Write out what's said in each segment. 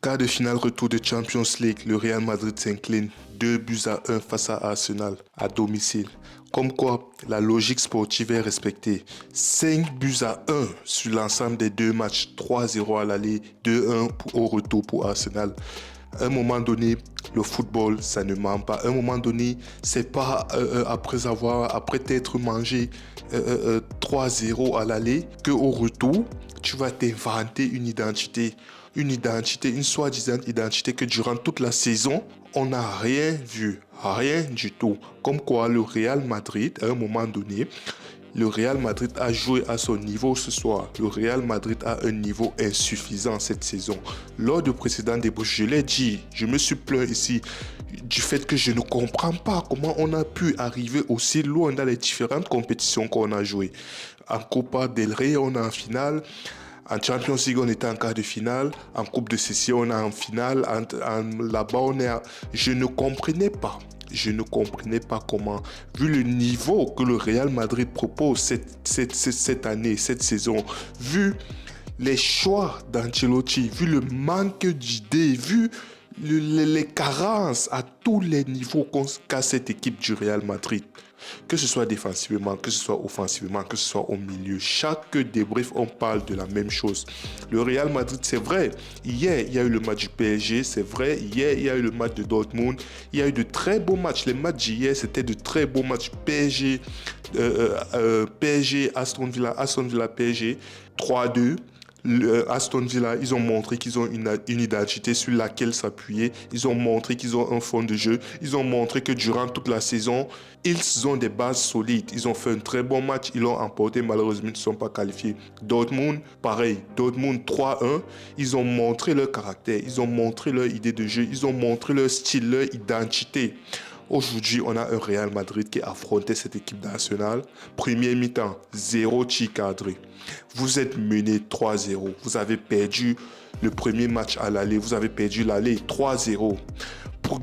Quart de finale retour de Champions League, le Real Madrid s'incline 2 buts à 1 face à Arsenal à domicile. Comme quoi, la logique sportive est respectée. 5 buts à 1 sur l'ensemble des deux matchs. 3-0 à l'aller, 2-1 au retour pour Arsenal. À un moment donné, le football, ça ne ment pas. À un moment donné, c'est pas après t'être mangé 3-0 à l'aller qu'au retour, tu vas t'inventer une soi-disant identité que durant toute la saison, on n'a rien vu, rien du tout. Comme quoi le Real Madrid, à un moment donné, le Real Madrid a joué à son niveau ce soir. Le Real Madrid a un niveau insuffisant cette saison. Lors du précédent débat, je l'ai dit, je me suis plaint ici du fait que je ne comprends pas comment on a pu arriver aussi loin dans les différentes compétitions qu'on a jouées. En Copa del Rey, on est en finale. En Champions League, on était en quart de finale. En Coupe de Session, on est en finale. Là-bas, on est Je ne comprenais pas. Je ne comprenais pas comment, vu le niveau que le Real Madrid propose cette année, cette saison, vu les choix d'Ancelotti, vu le manque d'idées, vu les carences à tous les niveaux qu'a cette équipe du Real Madrid. Que ce soit défensivement, que ce soit offensivement, que ce soit au milieu. Chaque débrief, on parle de la même chose. Le Real Madrid, c'est vrai, hier, il y a eu le match du PSG, c'est vrai, hier, il y a eu le match de Dortmund. Il y a eu de très beaux matchs. Les matchs d'hier, c'était de très beaux matchs. PSG, Aston Villa, PSG, 3-2. Aston Villa, ils ont montré qu'ils ont une identité sur laquelle s'appuyer. Ils ont montré qu'ils ont un fond de jeu. Ils ont montré que durant toute la saison, ils ont des bases solides. Ils ont fait un très bon match. Ils l'ont emporté. Malheureusement, ils ne sont pas qualifiés. Dortmund, pareil. Dortmund 3-1. Ils ont montré leur caractère. Ils ont montré leur idée de jeu. Ils ont montré leur style, leur identité. Aujourd'hui, on a un Real Madrid qui affrontait cette équipe d'Arsenal. Premier mi-temps, 0 tir cadré. Vous êtes mené 3-0. Vous avez perdu le premier match à l'aller. Vous avez perdu l'aller 3-0.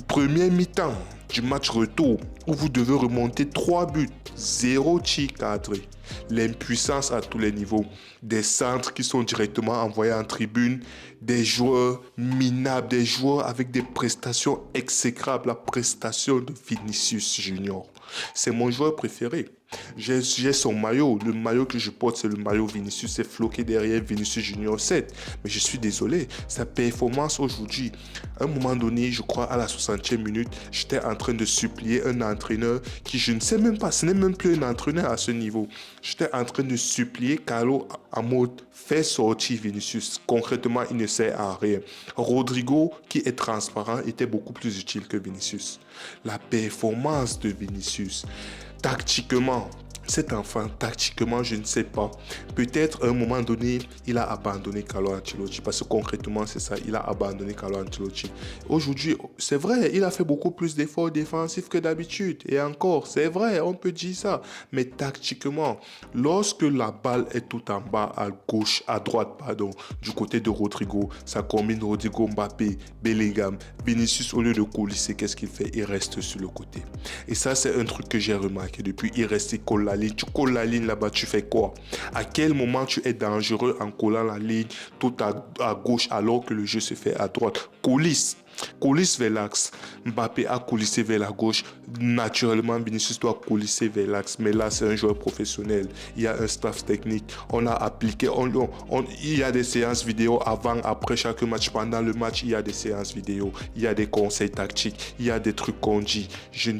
Premier mi-temps du match retour où vous devez remonter 3 buts, 0 tir cadré. L'impuissance à tous les niveaux. Des centres qui sont directement envoyés en tribune, des joueurs minables, des joueurs avec des prestations exécrables. La prestation de Vinicius Junior. C'est mon joueur préféré. J'ai son maillot. Le maillot que je porte, c'est le maillot Vinicius. C'est floqué derrière Vinicius Junior 7. Mais je suis désolé. Sa performance aujourd'hui, à un moment donné, je crois à la 60e minute, j'étais en train de supplier un entraîneur qui, je ne sais même pas, ce n'est même plus un entraîneur à ce niveau. J'étais en train de supplier Carlo en mode fais sortir Vinicius. Concrètement, il ne sert à rien. Rodrigo, qui est transparent, était beaucoup plus utile que Vinicius. La performance de Vinicius, tactiquement, cet enfant, tactiquement, je ne sais pas. Peut-être à un moment donné, il a abandonné Carlo Ancelotti. Parce que concrètement, c'est ça, il a abandonné Carlo Ancelotti. Aujourd'hui, c'est vrai, il a fait beaucoup plus d'efforts défensifs que d'habitude. Et encore, c'est vrai, on peut dire ça. Mais tactiquement, lorsque la balle est tout en bas, à gauche, à droite, pardon, du côté de Rodrigo, ça combine Rodrigo, Mbappé, Bellingham, Vinicius, au lieu de coulisser, qu'est-ce qu'il fait? Il reste sur le côté. Et ça, c'est un truc que j'ai remarqué depuis. Il reste collé. Tu colles la ligne là-bas, tu fais quoi? À quel moment tu es dangereux en collant la ligne tout à gauche alors que le jeu se fait à droite? Coulisse vers l'axe. Mbappé a coulissé vers la gauche. Naturellement, Vinicius doit coulisser vers l'axe. Mais là, c'est un joueur professionnel. Il y a un staff technique. On a appliqué. Il y a des séances vidéo avant, après chaque match. Pendant le match, il y a des séances vidéo. Il y a des conseils tactiques. Il y a des trucs qu'on dit. Je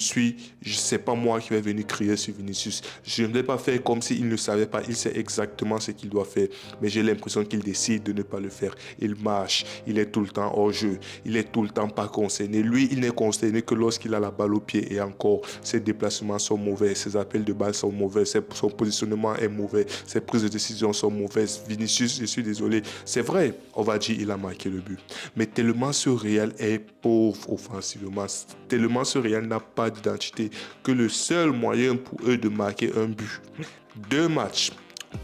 sais pas moi qui vais venir crier sur Vinicius. Je ne vais pas faire comme s'il ne savait pas. Il sait exactement ce qu'il doit faire. Mais j'ai l'impression qu'il décide de ne pas le faire. Il marche. Il est tout le temps hors jeu. Il est tout le temps pas concerné. Lui, il n'est concerné que lorsqu'il a la balle au pied. Et encore, ses déplacements sont mauvais. Ses appels de balle sont mauvais. Son positionnement est mauvais. Ses prises de décision sont mauvaises. Vinicius, je suis désolé. C'est vrai, on va dire il a marqué le but. Mais tellement ce Real est pauvre offensivement. Tellement ce Real n'a pas d'identité que le seul moyen pour eux de marquer un but. 2 matchs.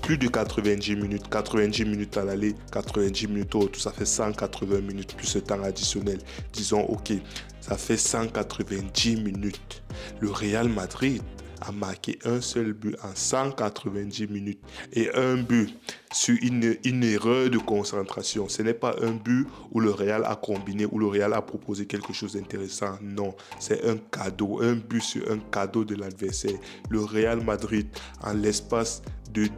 Plus de 90 minutes à l'aller, 90 minutes au retour, ça fait 180 minutes plus ce temps additionnel. Disons, ok, ça fait 190 minutes. Le Real Madrid a marqué un seul but en 190 minutes et un but sur une erreur de concentration. Ce n'est pas un but où le Real a combiné, où le Real a proposé quelque chose d'intéressant. Non, c'est un cadeau, un but sur un cadeau de l'adversaire. Le Real Madrid, en l'espace de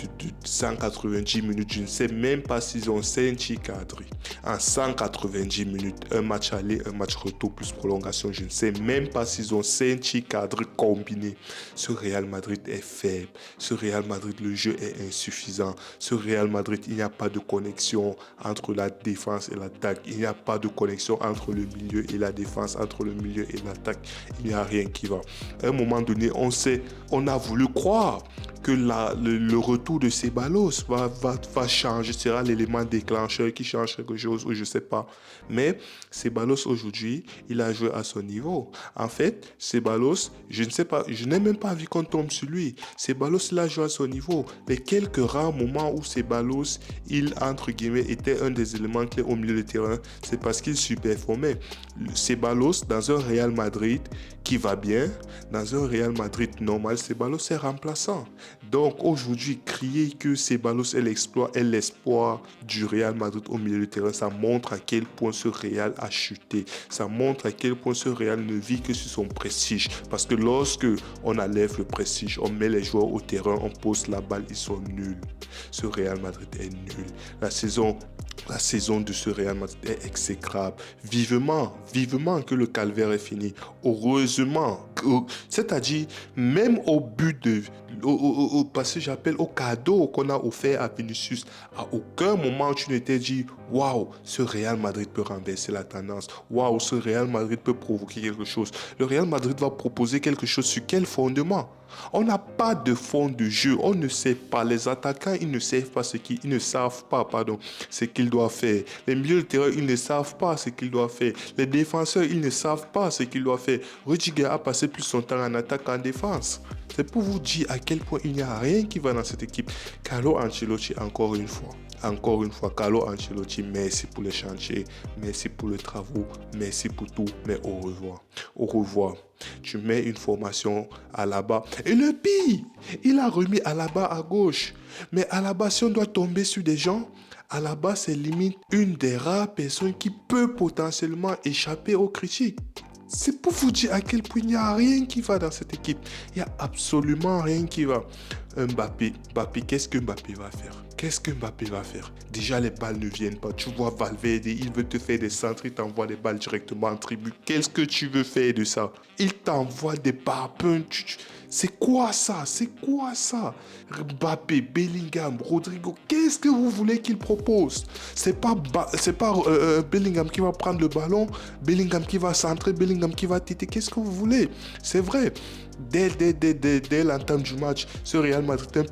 190 minutes, je ne sais même pas s'ils ont senti cadré. En 190 minutes, un match aller, un match retour plus prolongation, je ne sais même pas s'ils ont senti cadré combiné. Ce Real Madrid est faible. Ce Real Madrid, le jeu est insuffisant. Ce Real Madrid, il n'y a pas de connexion entre la défense et l'attaque. Il n'y a pas de connexion entre le milieu et la défense, entre le milieu et l'attaque. Il n'y a rien qui va. À un moment donné, on a voulu croire que le retour de Ceballos va changer, sera l'élément déclencheur qui change quelque chose, ou je ne sais pas. Mais Ceballos aujourd'hui, il a joué à son niveau. En fait, Ceballos, je ne sais pas, je n'ai même pas vu qu'on tombe sur lui. Ceballos, il a joué à son niveau. Mais quelques rares moments où Ceballos, il, entre guillemets, était un des éléments clés au milieu de terrain, c'est parce qu'il surperformait. Ceballos, dans un Real Madrid qui va bien, dans un Real Madrid normal, Ceballos est remplaçant. Donc aujourd'hui, crier que Ceballos est l'espoir du Real Madrid au milieu du terrain, ça montre à quel point ce Real a chuté. Ça montre à quel point ce Real ne vit que sur son prestige. Parce que lorsque on enlève le prestige, on met les joueurs au terrain, on pose la balle, ils sont nuls. Ce Real Madrid est nul. La saison de ce Real Madrid est exécrable. Vivement que le calvaire est fini. Heureusement, c'est-à-dire même au but parce que j'appelle au cadeau qu'on a offert à Vinicius, à aucun moment tu ne t'es dit waouh, ce Real Madrid peut renverser la tendance. Waouh, ce Real Madrid peut provoquer quelque chose. Le Real Madrid va proposer quelque chose sur quel fondement? On n'a pas de fond de jeu, on ne sait pas. Les attaquants, ils ne savent pas ce qu'ils doivent faire. Les milieux de terrain, ils ne savent pas ce qu'ils doivent faire. Les défenseurs, ils ne savent pas ce qu'ils doivent faire. Rudiger a passé plus son temps en attaque qu'en défense. C'est pour vous dire à quel point il n'y a rien qui va dans cette équipe. Carlo Ancelotti, encore une fois, Carlo Ancelotti, merci pour les chantiers, merci pour le travail, merci pour tout, mais au revoir. Au revoir. Tu mets une formation Alaba. Et le pire, il a remis Alaba à gauche. Mais Alaba, si on doit tomber sur des gens, Alaba, c'est limite une des rares personnes qui peut potentiellement échapper aux critiques. C'est pour vous dire à quel point il n'y a rien qui va dans cette équipe. Il n'y a absolument rien qui va. Mbappé, qu'est-ce que Mbappé va faire? Déjà, les balles ne viennent pas. Tu vois Valverde, il veut te faire des centres, il t'envoie des balles directement en tribune. Qu'est-ce que tu veux faire de ça? Il t'envoie des parpaings. C'est quoi ça? Mbappé, Bellingham, Rodrigo, qu'est-ce que vous voulez qu'il propose? C'est pas Bellingham qui va prendre le ballon, Bellingham qui va centrer, Bellingham qui va têter. Qu'est-ce que vous voulez? C'est vrai. Dès l'entame du match, ce Real Madrid un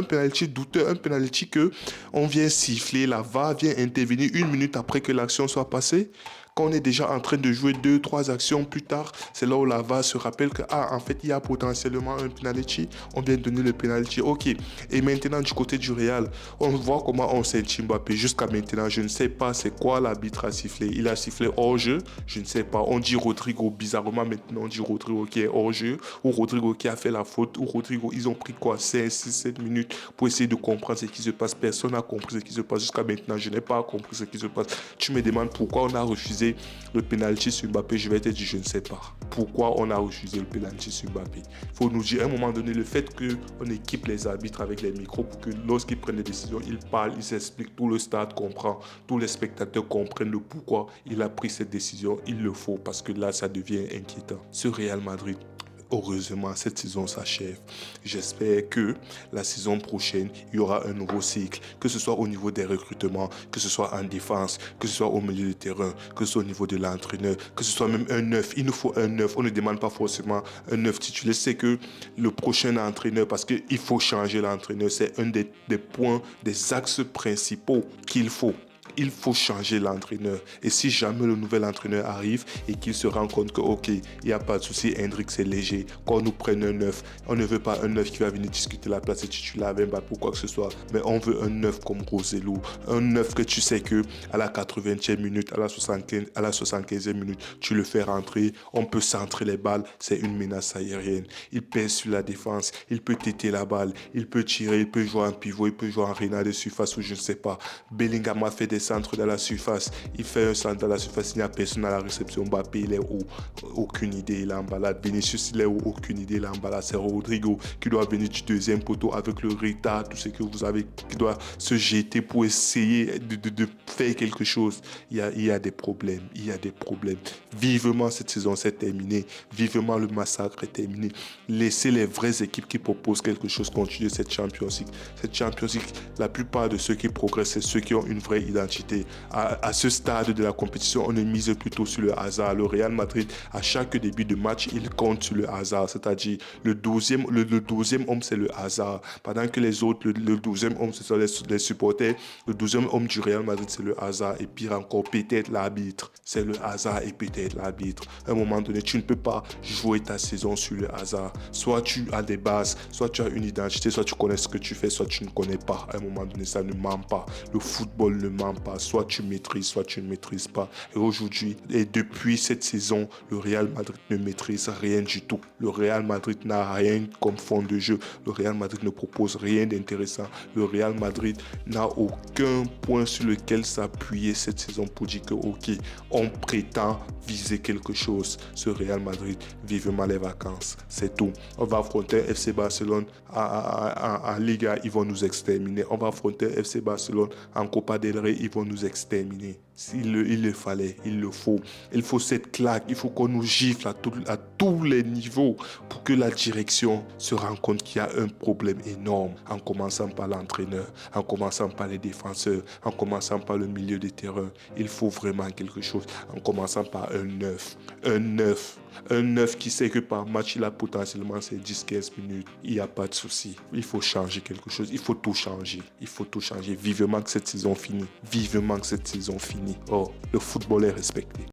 penalty douteux, un penalty que on vient siffler, la VAR vient intervenir 1 minute après que l'action soit passée. Quand on est déjà en train de jouer 2-3 actions plus tard, c'est là où la VAR se rappelle que en fait il y a potentiellement un penalty, on vient donner le penalty. Ok. Et maintenant du côté du Real, on voit comment on sent Mbappé. Jusqu'à maintenant, je ne sais pas c'est quoi l'arbitre a sifflé. Il a sifflé hors jeu, je ne sais pas. On dit Rodrigo, bizarrement maintenant on dit Rodrigo qui est hors jeu, ou Rodrigo qui a fait la faute, ou Rodrigo, ils ont pris quoi 5, 6, 7 minutes pour essayer de comprendre ce qui se passe. Personne n'a compris ce qui se passe jusqu'à maintenant. Je n'ai pas compris ce qui se passe. Tu me demandes pourquoi on a refusé le penalty sur Mbappé, je vais te dire, je ne sais pas. Pourquoi on a refusé le penalty sur Mbappé? Il faut nous dire à un moment donné le fait qu'on équipe les arbitres avec les micros pour que lorsqu'ils prennent des décisions, ils parlent, ils s'expliquent, tout le stade comprend, tous les spectateurs comprennent le pourquoi il a pris cette décision. Il le faut parce que là, ça devient inquiétant. Ce Real Madrid, heureusement, cette saison s'achève. J'espère que la saison prochaine, il y aura un nouveau cycle, que ce soit au niveau des recrutements, que ce soit en défense, que ce soit au milieu de terrain, que ce soit au niveau de l'entraîneur, que ce soit même un neuf. Il nous faut un neuf. On ne demande pas forcément un neuf titulaire. C'est que le prochain entraîneur, parce qu'il faut changer l'entraîneur, c'est un des points, des axes principaux qu'il faut. Il faut changer l'entraîneur. Et si jamais le nouvel entraîneur arrive et qu'il se rend compte que, ok, il n'y a pas de souci, Hendrik c'est léger, qu'on nous prenne un neuf. On ne veut pas un neuf qui va venir discuter la place de titulaire avec Mbappé ou quoi que ce soit, mais on veut un neuf comme Roselu. Un neuf que tu sais que à la 80e minute, à la 75e minute, tu le fais rentrer, on peut centrer les balles, c'est une menace aérienne. Il pèse sur la défense, il peut têter la balle, il peut tirer, il peut jouer en pivot, il peut jouer en renard de surface ou je ne sais pas. Bellingham a fait des centre dans la surface, il fait un centre dans la surface, il n'y a personne à la réception. Mbappé il est où? Aucune idée, il est en balade. Vinicius il est où? Aucune idée, il est en balade. C'est Rodrigo qui doit venir du deuxième poteau avec le retard, tout ce que vous avez, qui doit se jeter pour essayer de faire quelque chose. Il y a des problèmes, il y a des problèmes. Vivement cette saison s'est terminée, vivement le massacre est terminé. Laissez les vraies équipes qui proposent quelque chose continuer cette Champions League. Cette Champions League, la plupart de ceux qui progressent, c'est ceux qui ont une vraie identité. À ce stade de la compétition, on ne mise plutôt sur le hasard. Le Real Madrid, à chaque début de match, il compte sur le hasard. C'est-à-dire, le 12e homme, c'est le hasard. Pendant que les autres, le 12e homme, ce sont les supporters. Le 12e homme du Real Madrid, c'est le hasard. Et pire encore, peut-être l'arbitre. C'est le hasard et peut-être l'arbitre. À un moment donné, tu ne peux pas jouer ta saison sur le hasard. Soit tu as des bases, soit tu as une identité, soit tu connais ce que tu fais, soit tu ne connais pas. À un moment donné, ça ne ment pas. Le football ne ment pas. Soit tu maîtrises, soit tu ne maîtrises pas. Et aujourd'hui, et depuis cette saison, le Real Madrid ne maîtrise rien du tout. Le Real Madrid n'a rien comme fond de jeu. Le Real Madrid ne propose rien d'intéressant. Le Real Madrid n'a aucun point sur lequel s'appuyer cette saison pour dire que, ok, on prétend viser quelque chose. Ce Real Madrid, vivement les vacances. C'est tout. On va affronter FC Barcelone en Liga, ils vont nous exterminer. On va affronter FC Barcelone en Copa del Rey, ils vont nous exterminer. Il le fallait, il le faut. Il faut cette claque, il faut qu'on nous gifle à tous les niveaux pour que la direction se rende compte qu'il y a un problème énorme, en commençant par l'entraîneur, en commençant par les défenseurs, en commençant par le milieu de terrain. Il faut vraiment quelque chose, en commençant par un neuf. Un neuf qui sait que par match, il a potentiellement ses 10-15 minutes. Il n'y a pas de souci. Il faut changer quelque chose. Il faut tout changer. Il faut tout changer. Vivement que cette saison finisse. Vivement que cette saison finisse. Oh, le football est respecté.